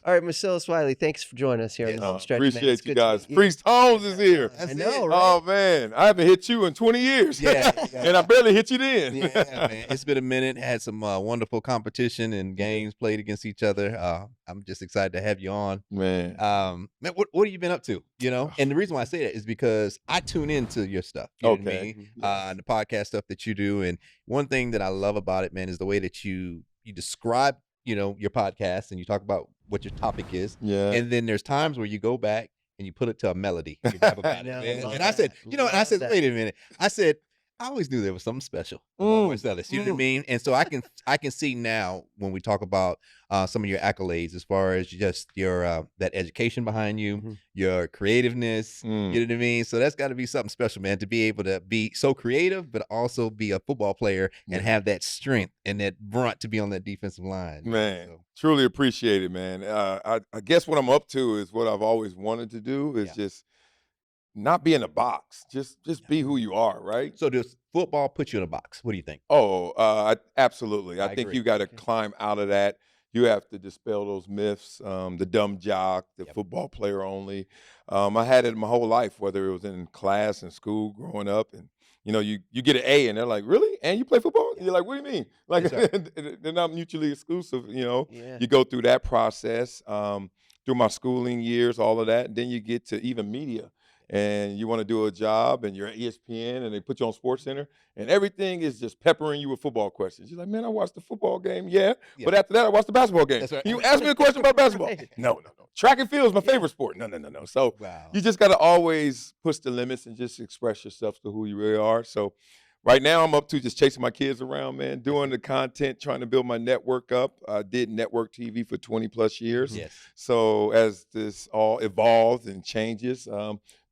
All right, Marcellus Wiley, thanks for joining us here on the Holmes Stretch. Appreciate you guys. Priest Holmes is here. I know, right? Oh, man. I haven't hit you in 20 years. Yeah. And I barely hit you then. Yeah, man. It's been a minute. Had some wonderful competition and games played against each other. I'm just excited to have you on. Man. Man, what have you been up to? You know, and the reason why I say that is because I tune into your stuff. You know what I mean? And the podcast stuff that you do. And one thing that I love about it, man, is the way that you describe, your podcast and you talk about what your topic is. Yeah. And then there's times where you go back and you put it to a melody. You rap about it, man. And I said, wait a minute. I said, I always knew there was something special about Marcellus. You know what I mean? And so I can see now when we talk about some of your accolades as far as just your that education behind you, your creativeness. You know what I mean? So that's got to be something special, man, to be able to be so creative, but also be a football player and have that strength and that brunt to be on that defensive line. Man, so. Truly appreciate it, man. I guess what I'm up to is what I've always wanted to do is just not be in a box. Just be who you are, right? So does football put you in a box? What do you think? Absolutely. I think agree. you got to climb out of that. You have to dispel those myths, the dumb jock, the football player only. I had it my whole life, whether it was in class and school growing up. And, you get an A and they're like, really? And you play football? And you're like, what do you mean? Like, they're not mutually exclusive, You go through that process through my schooling years, all of that. And then you get to even media. And you want to do a job and you're at ESPN and they put you on SportsCenter and everything is just peppering you with football questions. You're like, man, I watched the football game. Yeah. But after that, I watched the basketball game. That's right. You ask me a question about basketball. No. Track and field is my favorite sport. No. So you just got to always push the limits and just express yourself to who you really are. So right now I'm up to just chasing my kids around, man, doing the content, trying to build my network up. I did network TV for 20 plus years. Yes. So as this all evolves and changes,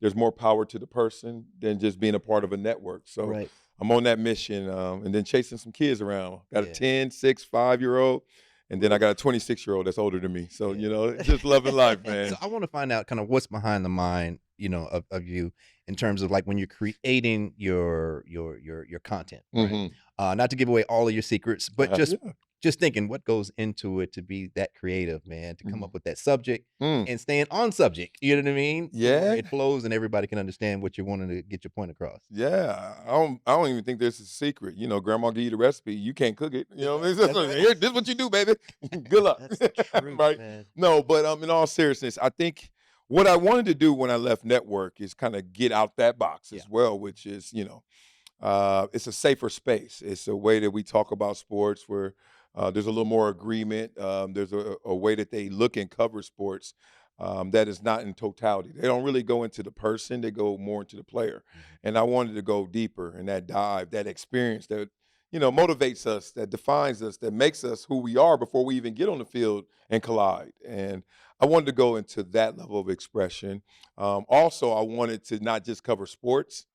there's more power to the person than just being a part of a network. So I'm on that mission and then chasing some kids around. Got a 10, 6, 5-year-old. And then I got a 26-year-old that's older than me. So, just loving life, man. So I want to find out kind of what's behind the mind, of you in terms of like when you're creating your content, right? Not to give away all of your secrets, but just thinking what goes into it to be that creative, man, to come up with that subject and staying on subject. You know what I mean? Yeah. So it flows and everybody can understand what you're wanting to get your point across. Yeah. I don't even think there's a secret. Grandma give you the recipe. You can't cook it. You know what I mean? Here, this is what you do, baby. Good luck. That's the truth, right? Man. No, but in all seriousness, I think what I wanted to do when I left network is kind of get out that box as well, which is, it's a safer space. It's a way that we talk about sports where there's a little more agreement. There's a way that they look and cover sports that is not in totality. They don't really go into the person. They go more into the player. And I wanted to go deeper in that dive, that experience that, motivates us, that defines us, that makes us who we are before we even get on the field and collide. And I wanted to go into that level of expression. Also, I wanted to not just cover sports,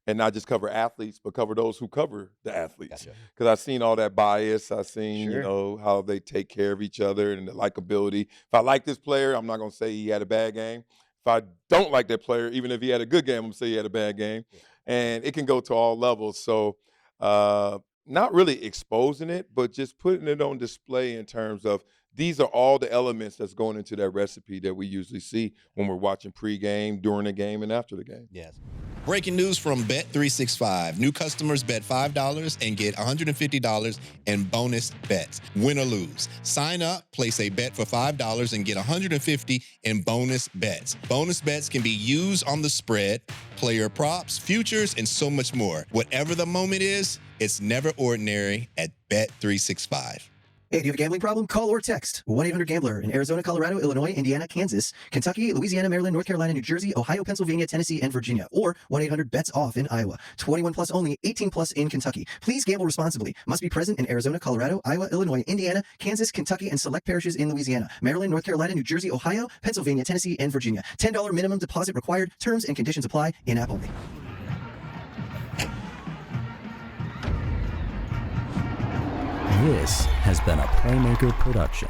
and not just cover athletes, but cover those who cover the athletes. Because I've seen all that bias. I've seen, how they take care of each other and the likability. If I like this player, I'm not going to say he had a bad game. If I don't like that player, even if he had a good game, I'm going to say he had a bad game. And it can go to all levels. So not really exposing it, but just putting it on display in terms of these are all the elements that's going into that recipe that we usually see when we're watching pregame, during the game, and after the game. Yes. Breaking news from Bet365. New customers bet $5 and get $150 in bonus bets, win or lose. Sign up, place a bet for $5 and get $150 in bonus bets. Bonus bets can be used on the spread, player props, futures, and so much more. Whatever the moment is, it's never ordinary at Bet365. Hey, do you have a gambling problem? Call or text 1-800-GAMBLER in Arizona, Colorado, Illinois, Indiana, Kansas, Kentucky, Louisiana, Maryland, North Carolina, New Jersey, Ohio, Pennsylvania, Tennessee, and Virginia. Or 1-800-BETS-OFF in Iowa. 21 plus only, 18 plus in Kentucky. Please gamble responsibly. Must be present in Arizona, Colorado, Iowa, Illinois, Indiana, Kansas, Kentucky, and select parishes in Louisiana, Maryland, North Carolina, New Jersey, Ohio, Pennsylvania, Tennessee, and Virginia. $10 minimum deposit required. Terms and conditions apply. In-app only. This has been a Playmaker production.